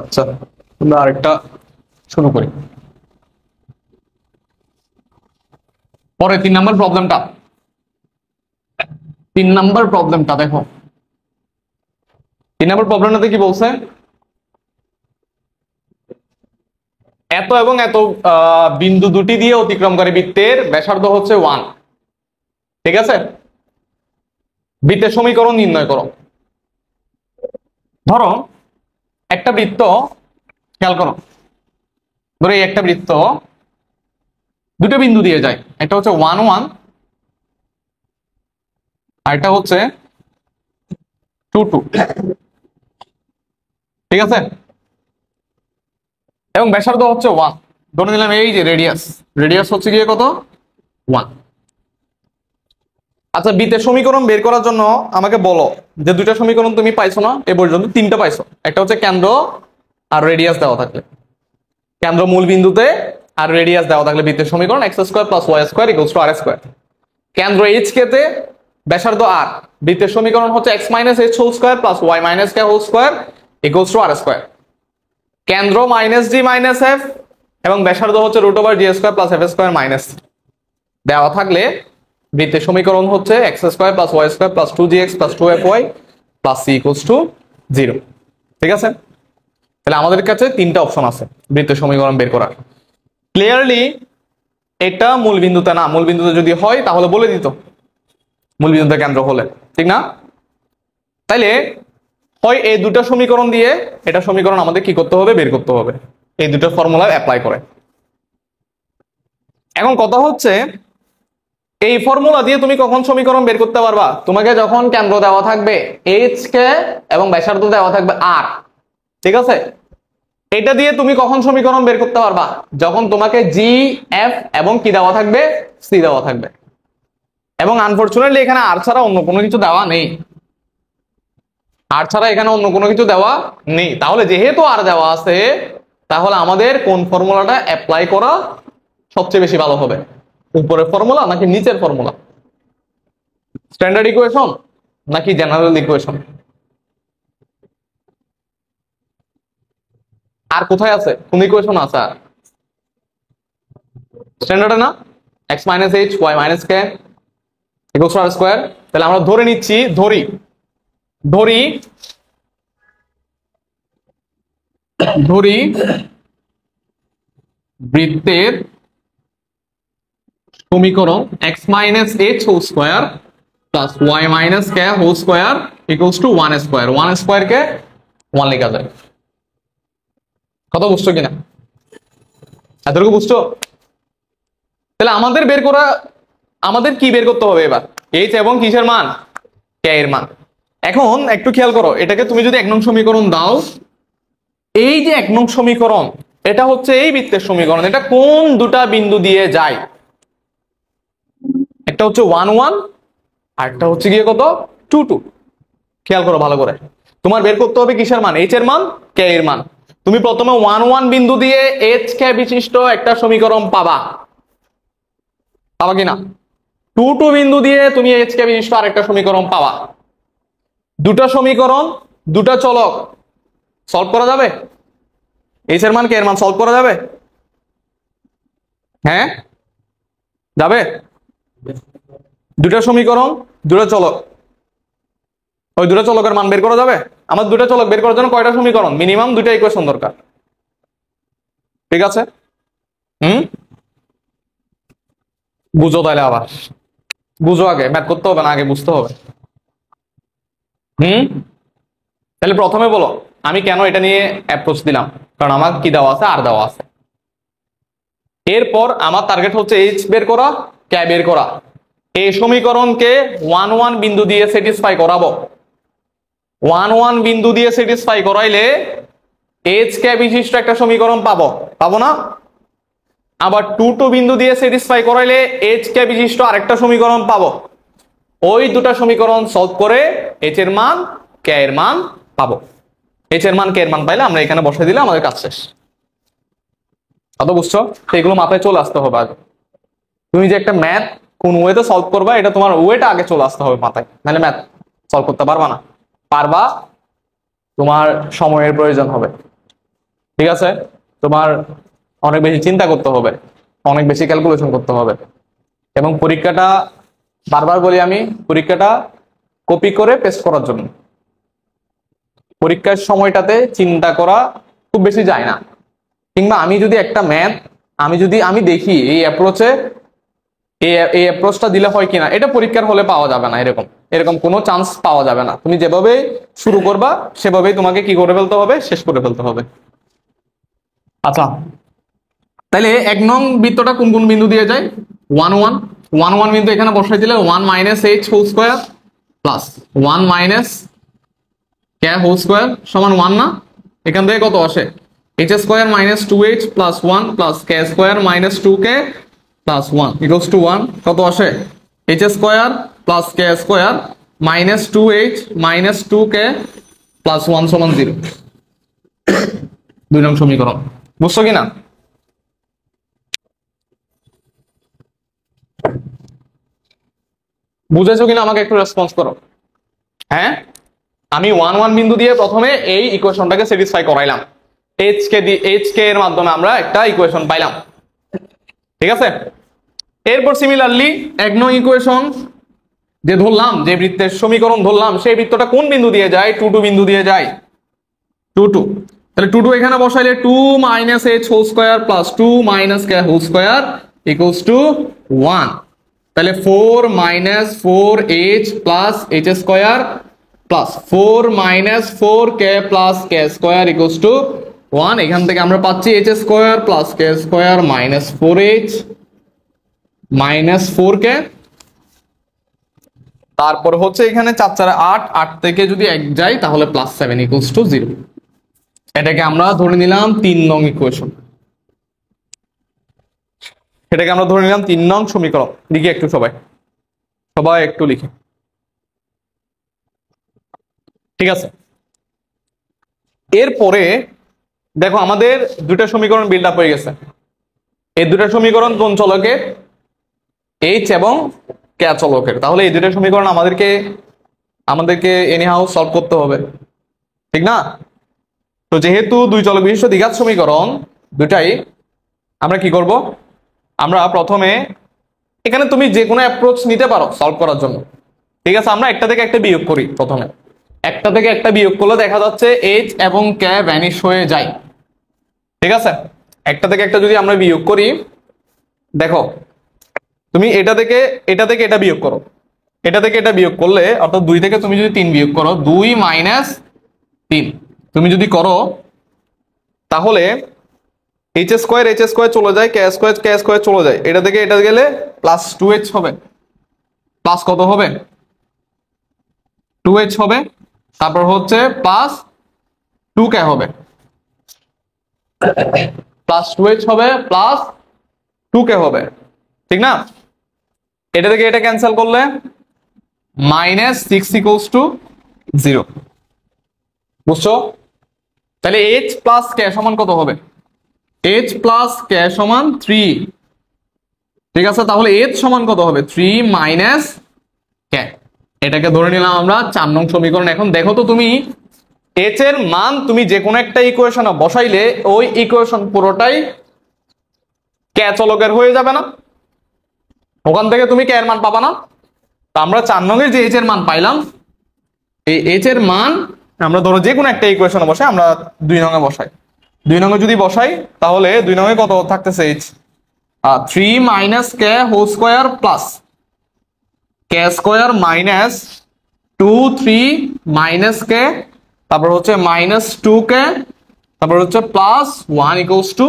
আচ্ছা, আমরা আরেকটা শুরু করি। পরে 3 নম্বর প্রবলেমটা, 3 নম্বর প্রবলেমটা দেখো। 3 নম্বর প্রবলেমটাতে কি বলছে, এত এবং এত বিন্দু দুটি দিয়ে অতিক্রমকারী বৃত্তের ব্যাসার্ধ হচ্ছে 1। ঠিক আছে, বৃত্তের সমীকরণ নির্ণয় করো। ধরো একটা বৃত্ত, খেয়াল করো, ধরো এই একটা বৃত্ত দুটো বিন্দু দিয়ে যায়, একটা হচ্ছে 1 1 আর একটা হচ্ছে 2 2। ঠিক আছে, এবং ব্যাসার্ধ হচ্ছে 1। ধরে নিলাম এই যে রেডিয়াস, রেডিয়াস হচ্ছে গিয়ে কত, 1। আচ্ছা, বৃত্তের সমীকরণ বের করার জন্য আমাকে বলো যে দুইটা সমীকরণ তুমি পাইছো না এ পর্যন্ত, তিনটা পাইছো। একটা হচ্ছে কেন্দ্র আর রেডিয়াস দেওয়া থাকলে, কেন্দ্র মূল বিন্দুতে আর রেডিয়াস দেওয়া থাকলে বৃত্তের সমীকরণ x square plus y square equals to r square. কেন্দ্র h কে তে, ব্যাসার্ধ r, বৃত্তের সমীকরণ হচ্ছে x minus h whole square plus y minus k whole square equals to r square. কেন্দ্র মাইনাস d মাইনাস f এবং ব্যাসার্ধ হচ্ছে root over d square plus f square minus দেওয়া থাকলে বৃত্তের সমীকরণ হচ্ছে x square plus y square plus 2gx plus 2fy plus c equals to 0। ঠিক আছে, তাহলে আমাদের কাছে তিনটা অপশন আছে বৃত্তের সমীকরণ বের করার। ক্লিয়ারলি এটা মূল বিন্দুতে না, মূল বিন্দুতে যদি হয় তাহলে বলে দিত, মূল বিন্দুতে কেন্দ্র হলে, ঠিক না? তাইলে হয় এই দুটো সমীকরণ দিয়ে এটা সমীকরণ আমাদের কি করতে হবে, বের করতে হবে এই দুটো ফর্মুলা অ্যাপ্লাই করে। এখন কথা হচ্ছে এই ফর্মুলা দিয়ে তুমি কখন সমীকরণ বের করতে পারবা, তোমাকে যখন কেন্দ্র দেওয়া থাকবে h কে এবং ব্যাসার্ধ দেওয়া থাকবে r। ঠিক আছে, এটা দিয়ে তুমি কখন সমীকরণ বের করতে পারবা, যখন তোমাকে g f এবং কি দেওয়া থাকবে, c দেওয়া থাকবে। এবং আনফরচুনেটলি এখানে আর ছাড়া অন্য কোনো কিছু দেওয়া নেই, আর ছাড়া এখানে অন্য কোনো কিছু দেওয়া নেই। তাহলে যেহেতু আর দেওয়া আছে, তাহলে আমাদের কোন ফর্মুলাটা অ্যাপ্লাই করা সবচেয়ে বেশি ভালো হবে, উপরের ফর্মুলা নাকি নিচের ফর্মুলা, স্ট্যান্ডার্ড ইকুয়েশন নাকি জেনারেল ইকুয়েশন? আর কোথায় আছে, কোন ইকুয়েশন আছে আর? স্ট্যান্ডার্ডে না, x minus h y minus k equals to r square. তাহলে আমরা ধরে নিচ্ছি, ধরি বৃত্তের সমীকরণ x minus h whole square plus y minus k whole square equals to 1 square. 1 square কে 1 লেখা যায়। কথা বুঝছো কিনা, এতটুকু বুঝছো? তাহলে আমাদের কি বের করতে হবে এবার, h এবং কিসের মান, k এর মান। এখন একটু খেয়াল করো, এটাকে তুমি যদি 1 নং সমীকরণ দাও, এই যে 1 নং সমীকরণ, এটা হচ্ছে এই বৃত্তের সমীকরণ, এটা কোন দুটা বিন্দু দিয়ে যায়, একটা হচ্ছে 1 1 আর একটা হচ্ছে গিয়ে কত, 2 2। খেয়াল করো ভালো করে, তোমার বের করতে হবে কিসের মান, h এর মান, k এর মান। তুমি প্রথমে 1 1 বিন্দু দিয়ে h k বিশিষ্ট একটা সমীকরণ পাবা কিনা, 2 2 বিন্দু দিয়ে তুমি h k বিশিষ্ট আরেকটা সমীকরণ পাবা। দুটা সমীকরণ, দুটা চলক সলভ করা যাবে, h এর মান k এর মান সলভ করা যাবে? হ্যাঁ যাবে। দুটা সমীকরণ, দুটা চলক, ওই দুটা চলকের মান বের করা যাবে। আমার দুটা চলক বের করার জন্য কয়টা সমীকরণ, মিনিমাম দুটা ইকুয়েশন দরকার। ঠিক আছে, বুঝো তাহলে, আবার বুঝো, আগে ম্যাথ করতে হবে না, আগে বুঝতে হবে। তাহলে প্রথমে বলো আমি কেন এটা নিয়ে অ্যাপ্রোচ দিলাম, কারণ আমার কি দেওয়া আছে, আর দেওয়া আছে। এরপর আমার টার্গেট হচ্ছে h বের করা, k বের করা। এই সমীকরণকে 1 1 বিন্দু দিয়ে স্যাটিসফাই করাবো। 1 1 বিন্দু দিয়ে স্যাটিসফাই করাইলে h k বিশিষ্ট একটা সমীকরণ পাবো না? আবার 2 2 বিন্দু দিয়ে স্যাটিসফাই করাইলে h k বিশিষ্ট আরেকটা সমীকরণ পাবো। ওই দুটা সমীকরণ সলভ করে h এর মান, k এর মান পাবো। h এর মান, k এর মান পাইলে আমরা এখানে বসাই দিলে আমাদের কাজ শেষ। কথা বুঝছো? এগুলো মাথায় চলে আসতে হবে আগে। তুমি যে একটা ম্যাথ কোন ওয়েতে সলভ করবা, এটা তোমার ওয়েটা আগে চলে আসতে হবে মাথায়, নাহলে ম্যাথ সলভ করতে পারবা না। পারবা, তোমার সময়ের প্রয়োজন হবে। ঠিক আছে, তোমার অনেক বেশি চিন্তা করতে হবে, অনেক বেশি ক্যালকুলেশন করতে হবে, এবং পরীক্ষাটা বারবার বলি আমি, পরীক্ষাটা কপি করে পেস্ট করার জন্য। পরীক্ষার সময়টাতে চিন্তা করা খুব বেশি যায় না। কিংবা আমি যদি একটা ম্যাথ আমি দেখি এই অ্যাপ্রোচে এই অ্যাপ্রোচটা দিলে হয় কিনা, এটা পরীক্ষার হলে পাওয়া যাবে না, এরকম এরকম কোনো চান্স পাওয়া যাবে না। তুমি যেভাবে শুরু করবা সেভাবেই তোমাকে কি করে ফেলতে হবে, শেষ করে ফেলতে হবে। আচ্ছা, তাহলে 1 নং বৃত্তটা কোন কোন বিন্দু দিয়ে যায়? 1 1 বিন্দু এখানে বসাই দিলে 1 minus h whole square plus 1 minus k whole square সমান 1 না? এখান থেকে কত আসে? H square minus 2h plus 1 plus k square minus 2k plus 1 equals to 1। কত আসে? H square plus k square minus 2h minus 2k plus 1 সমান 0। 2 নং সমীকরণ। বুঝছো কিনা? বুঝেছো কিনা আমাকে একটু রেসপন্স করো। হ্যাঁ, আমি 1 বিন্দু দিয়ে প্রথমে এই ইকুয়েশনটাকে স্যাটিসফাই করাইলাম, এইচ কে এর মাধ্যমে আমরা একটা ইকুয়েশন পাইলাম। ঠিক আছে, এরপর সিমিলারলি 1 নং ইকুয়েশন যে ধরলাম, যে বৃত্তের সমীকরণ ধরলাম, সেই বৃত্তটা কোন বিন্দু দিয়ে যায়? 2 2 বিন্দু দিয়ে যায়। 2 2, তাহলে 2 2 এখানে বসাইলে 2 minus h whole square plus 2 minus k whole square equals to 1। তাহলে 4 minus 4h plus h square plus 4 minus 4k plus k square equals to 1। এখান থেকে আমরা পাচ্ছি h square plus k square minus 4h minus 4k। তারপর হচ্ছে এখানে 4 4 8, 8 থেকে যদি 1 যায় তাহলে প্লাস 7 ইকুয়ালস টু 0। এটাকে আমরা ধরে নিলাম 3 নং ইকুয়েশন। এটাকে আমরা ধরে নিলাম 3 নং সমীকরণ। লিখি একটু সবাই একটু লিখি। ঠিক আছে, এরপরে দেখো আমাদের দুটা সমীকরণ বিল্ড আপ হয়ে গেছে। এই দুটা সমীকরণ কোন চলকের? এইচ এবং কে চলকের। তাহলে এই দুটা সমীকরণ আমাদেরকে এনিহাউ সলভ করতে হবে, ঠিক না? তো যেহেতু দুই চলক বিশিষ্ট দ্বিঘাত সমীকরণ দুটাই, আমরা কি করব? আমরা প্রথমে এখানে তুমি যে কোনো অ্যাপ্রোচ নিতে পারো সলভ করার জন্য। ঠিক আছে, আমরা একটা থেকে একটা বিয়োগ করি। প্রথমে একটা থেকে একটা বিয়োগ করলে দেখা যাচ্ছে এইচ এবং কে ভ্যানিশ হয়ে যায়। ঠিক আছে, একটা থেকে একটা যদি আমরা বিয়োগ করি, দেখো তুমি এটা থেকে এটা বিয়োগ করো, এটা থেকে এটা বিয়োগ করলে, অর্থাৎ 2 থেকে তুমি যদি 3 বিয়োগ করো, 2 মাইনাস 3 তুমি যদি করো, তাহলে এইচ স্কোয়ার চলে যায়, কে স্কোয়ার চলে যায়, এটা থেকে এটা গেলে প্লাস 2h হবে। প্লাস কত হবে? 2h হবে। তারপর হচ্ছে প্লাস 2k হবে, প্লাস 2h হবে প্লাস 2k হবে, ঠিক না? এটা থেকে এটা ক্যান্সেল করলে মাইনাস 6 ইকুয়ালস টু 0। বুঝছো? তাহলে h প্লাস k সমান কত হবে? h প্লাস k সমান 3। ঠিক আছে, তাহলে h সমান কত হবে? 3 মাইনাস k। এটাকে ধরে নিলাম আমরা 4 নং সমীকরণ। এখন দেখো তো তুমি h এর মান তুমি যে কোনো একটা ইকুয়েশনে বসাইলে ওই ইকুয়েশন পুরোটাই k চলকের হয়ে যাবে না? ওখান থেকে তুমি k এর মান পাবা না? তো আমরা 4 নং এর যে h এর মান পাইলাম, এই h এর মান আমরা ধরো যে কোনো একটা ইকুয়েশনে বসাই, আমরা 2 নং এ বসাই। 2 নং এ যদি বসাই তাহলে 2 নং এ কত থাকতেছে? h 3 minus k whole square plus k square minus 2 3 minus k, তারপর হচ্ছে মাইনাস 2k, তারপর হচ্ছে প্লাস 1 ইকুয়ালস টু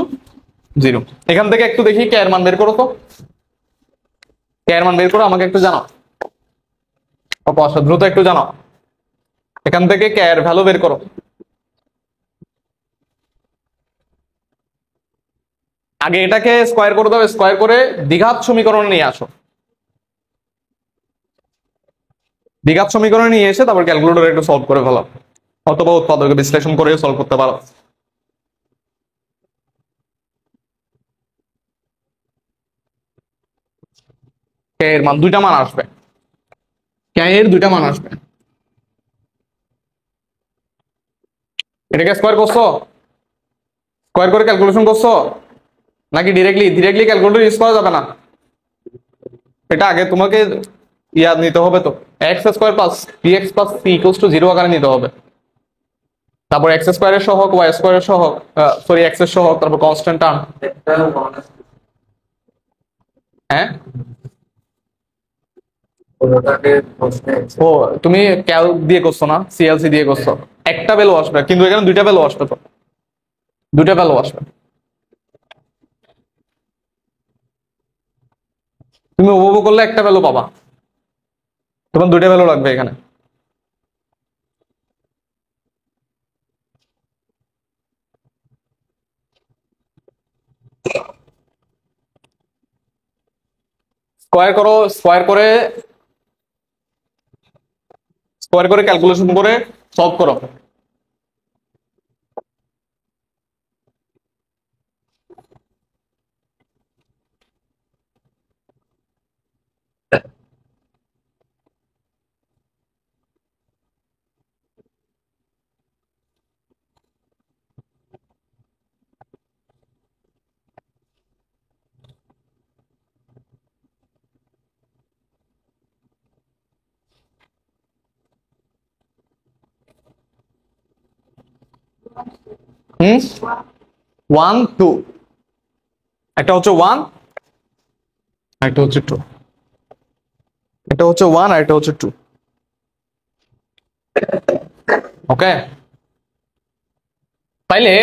0। এখান থেকে একটু দেখি k এর মান বের করো তো। k এর মান বের করো, আমাকে একটু জানাও। দ্রুত একটু জানাও। এখান থেকে k এর ভ্যালু বের করো। আগে এটাকে স্কোয়ার করে দাও, স্কোয়ার করে দ্বিঘাত সমীকরণ নিয়ে আসো। দ্বিঘাত সমীকরণ নিয়ে এসে তারপর ক্যালকুলেটর একটু সলভ করে ফেলো, অথবা উৎপাদক বিশ্লেষণ করে সলভ করতে পারো। কে এর মান 2টা মান আসবে, কে এর 2টা মান আসবে। এটাকে স্কোয়ার করছো, স্কয়ার করে ক্যালকুলেশন করছো নাকি ডিরেক্টলি ক্যালকুলেটর ইউজ করা যাবে না? এটা আগে তোমাকে ইয়াদ নিতে হবে তো, x square plus bx plus c equals to 0 আকারে নিতে হবে। তারপর এক্স স্কয়ারের সহগ, ওয়াই স্কয়ারের সহগ, সরি এক্স এর সহগ, তারপর কনস্ট্যান্ট টার্ম। হ্যাঁ, ও তুমি ক্যাল দিয়ে করছো না, সিএলসি দিয়ে করছো, একটা ভ্যালু আসবে, কিন্তু এখানে দুইটা ভ্যালু আসবে, তো দুইটা ভ্যালু আসবে। তুমি উপভোগ করলে একটা ভ্যালু পাবা, তখন দুইটা ভ্যালু লাগবে এখানে। স্কয়ার করো, স্কয়ার করে ক্যালকুলেশন করে সলভ করো। হুম, 1 2, একটা হচ্ছে 1, একটা হচ্ছে 2, এটা হচ্ছে 1 আর এটা হচ্ছে 2। ওকে, তাইলে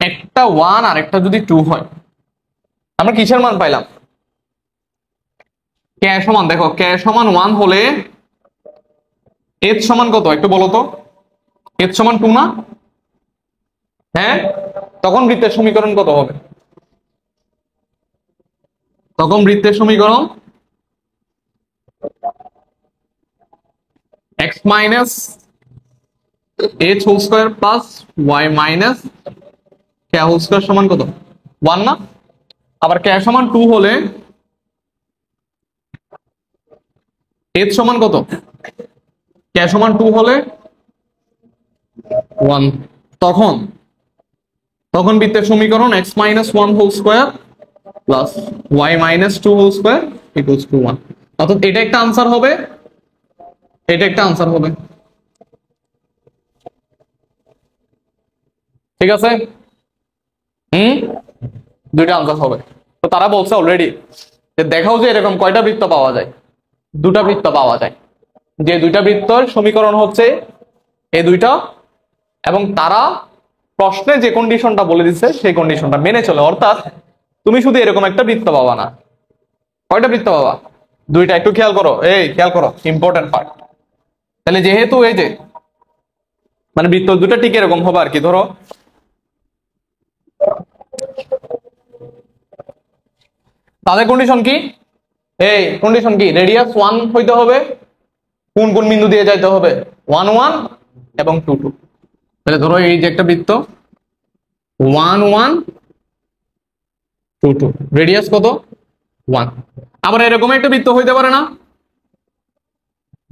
একটা 1 আর একটা যদি 2 হয়, আমরা কিসের মান পাইলাম? কে সমান, দেখো কে সমান 1 হলে এইচ সমান কত একটু বলো তো? এইচ সমান 2 না? হ্যাঁ, তখন বৃত্তের সমীকরণ কত হবে? তখন বৃত্তের সমীকরণ x minus h whole square plus y minus k whole square সমান কত? 1 না? আবার কে সমান 2 হলে এইচ সমান কত? কে সমান 2 হলে 1। তখন তখন বৃত্তের সমীকরণ x minus 1 whole square plus y minus 2 whole square equals to 1। অর্থাৎ এটা একটা আনসার হবে, এটা একটা আনসার হবে। ঠিক আছে, দুইটা আনসার হবে। তো তারা বলছে অলরেডি যে দেখাও যে এরকম কয়টা বৃত্ত পাওয়া যায়, দুটা বৃত্ত পাওয়া যায়, যে দুইটা বৃত্তর সমীকরণ হচ্ছে এই দুইটা, এবং তারা প্রশ্নে যে কন্ডিশনটা বলে দিচ্ছে সেই কন্ডিশনটা মেনে চলে। অর্থাৎ তুমি শুধু এরকম একটা বৃত্ত পাবা না, কয়টা বৃত্ত পাবা? দুইটা। একটু খেয়াল করো, এই খেয়াল করো, ইম্পর্টেন্ট পার্ট। তাহলে যেহেতু এই যে মানে বৃত্ত দুটা ঠিক এরকম হবে আর কি, ধরো তাদের কন্ডিশন কি? এই কন্ডিশন কি? রেডিয়াস 1 হইতে হবে, কোন কোন বিন্দু দিয়ে যাইতে হবে? 1 1 এবং 2 2। তাহলে ধরো এই যে একটা বৃত্ত 1 1 2 2, রেডিয়াস কত? 1। আবার এরকম একটা বৃত্ত হইতে পারে না,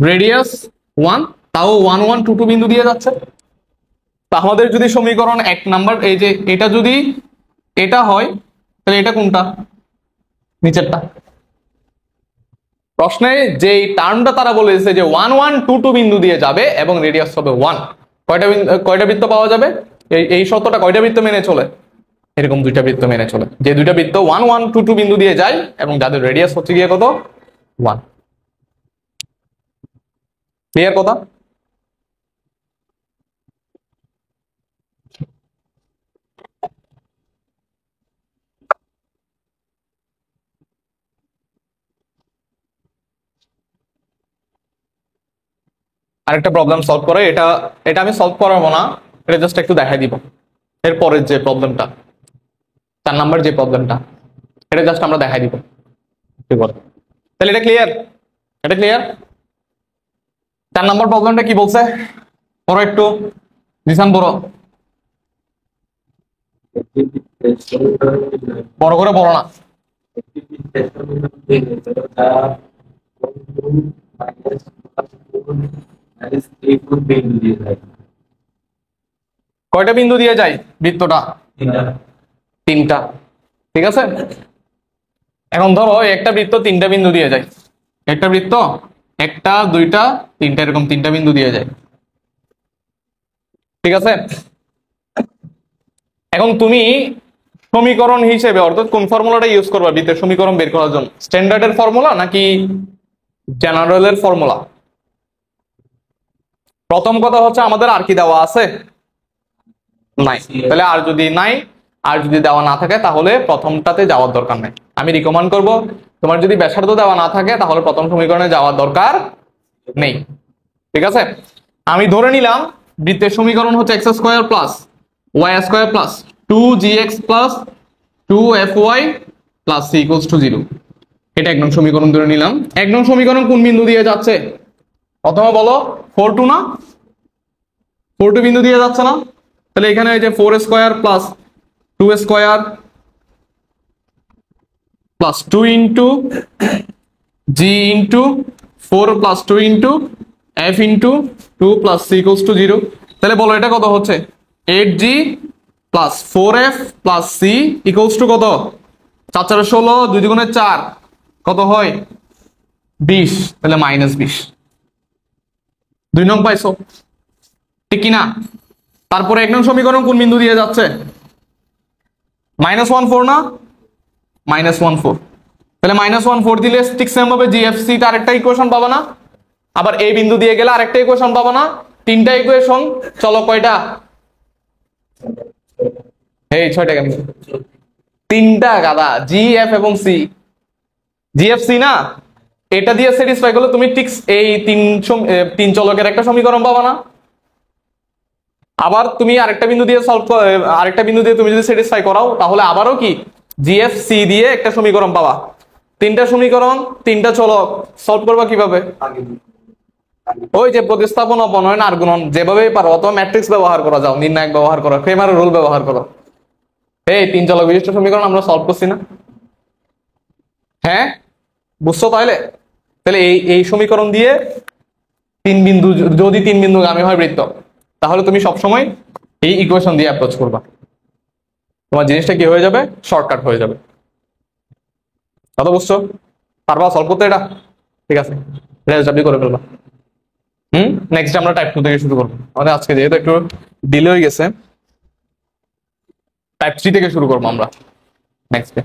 রেডিয়াস 1, তাও 1 1 2 2 বিন্দু দিয়ে যাচ্ছে। তা আমাদের যদি সমীকরণ এক নাম্বার, এই যে এটা যদি এটা হয়, তাহলে এটা কোনটা? নিচেরটা। প্রশ্নে যে টার্মটা তারা বলেছে যে 1 1 2 2 বিন্দু দিয়ে যাবে এবং রেডিয়াস হবে 1, কয়টা বৃত্ত পাওয়া যাবে? এই শর্তটা কয়টা বৃত্ত মেনে চলে? এরকম দুইটা বৃত্ত মেনে চলে, যে দুইটা বৃত্ত 1 1 2 2 বিন্দু দিয়ে যায় এবং যাদের রেডিয়াস হচ্ছে গিয়ে কত? 1। ক্লিয়ার কথা? আরেকটা প্রবলেম সলভ করে, এটা এটা আমি সলভ করাবো না, এটা জাস্ট একটু দেখাই দিব। এরপরের যে প্রবলেমটা, 4 নাম্বার যে প্রবলেমটা, এটা জাস্ট আমরা দেখাই দিব। ঠিক আছে, তাহলে এটা ক্লিয়ার? এটা ক্লিয়ার? 4 নাম্বার প্রবলেমটা কি বলছে পড়ো একটু, জিসান পড়ো, বড় করে পড়ো না। এই ফুট বিন্দু দিয়ে যায় কয়টা বিন্দু দিয়ে যায় বৃত্তটা? তিনটা। তিনটা। ঠিক আছে, এখন ধরো একটা বৃত্ত তিনটা বিন্দু দিয়ে যায়। একটা বৃত্ত একটা, দুইটা, তিনটা, এরকম তিনটা বিন্দু দিয়ে যায়। ঠিক আছে, এখন তুমি সমীকরণ হিসেবে অর্থাৎ কোন ফর্মুলাটা ইউজ করবা বৃত্তের সমীকরণ বের করার জন্য? স্ট্যান্ডার্ডের ফর্মুলা নাকি জেনারেলের ফর্মুলা? প্রথম কথা হচ্ছে আমাদের আর কি দেওয়া আছে? নাই। তাহলে আর যদি নাই, আর যদি দেওয়া না থাকে তাহলে প্রথমটাতে যাওয়ার দরকার নাই। আমি রিকমেন্ড করব তোমার যদি ব্যাসার্ধ দেওয়া না থাকে তাহলে প্রথম সমীকরণে যাওয়ার দরকার নেই। ঠিক আছে, আমি ধরে নিলাম বৃত্তের সমীকরণ হচ্ছে x square plus Y square plus 2gx plus 2fy plus c equals to 0। এটা এক নং সমীকরণ ধরে নিলাম। এক নং সমীকরণ কোন বিন্দু দিয়ে যাচ্ছে? প্রথমে বলো 4 2 না? 4 2 বিন্দু দিয়ে যাচ্ছে না? তাহলে এখানে এই যে 4 square plus 2 square plus 2 into g into 4 plus 2 into f into 2 plus c equals to 0। তাহলে বলো এটা কত হচ্ছে? 8g plus 4f plus c equals to কত? 4 4 16, 2 2 4, কত হয়? 20। তাহলে -20। 2 নং পাইছো, ঠিক কিনা? তারপরে এক নং সমীকরণ কোন বিন্দু দিয়ে যাচ্ছে? -14 না? -14। তাহলে -14 দিলে ঠিক সেম ভাবে জিএফসি তে আরেকটা ইকুয়েশন পাবা না? আবার এই বিন্দু দিয়ে গেলে আরেকটা ইকুয়েশন পাবা না? তিনটা ইকুয়েশন। চলো কয়টা? এই 6টা কেন? তিনটা গাদা, জি এফ এবং সি। জিএফসি না, এটা দিয়ে স্যাটিসফাই করলে তুমি ঠিক এই তিন চলকের একটা সমীকরণ পাবা না? আবার তুমি আরেকটা বিন্দু দিয়ে আরেকটা বিন্দু দিয়ে তুমি যদি স্যাটিসফাই করাও তাহলে আবারও কি জিএফসি দিয়ে একটা সমীকরণ পাবা। তিনটা সমীকরণ, তিনটা চলক, সলভ করবা কিভাবে? ওই যে প্রতিস্থাপন, অপনয়ন আর গুণন, যেভাবেই পারো, অথবা ম্যাট্রিক্স ব্যবহার করা যাও, নির্ণায়ক ব্যবহার করো, ক্রেমারের রুল ব্যবহার করো। এই তিন চলক বিশিষ্ট সমীকরণ আমরা সলভ করছি না? হ্যাঁ, বুঝছো? তাহলে তাহলে এই সমীকরণ দিয়ে তিন বিন্দু, যদি তিন বিন্দুগামী হয় বৃত্ত, তাহলে তুমি সবসময় এই ইকুয়েশন দিয়ে অ্যাপ্রোচ করবা। তোমার জিনিসটা কি হয়ে যাবে? শর্টকাট হয়ে যাবে। কথা বুঝছো? পারবা সলভ করতে এটা? ঠিক আছে, রেজাল্ট করে ফেলবা। নেক্সট আমরা টাইপ 2 থেকে শুরু করবো। আমাদের আজকে যেহেতু একটু ডিলে হয়ে গেছে, টাইপ 3 থেকে শুরু করবো আমরা নেক্সট ডে।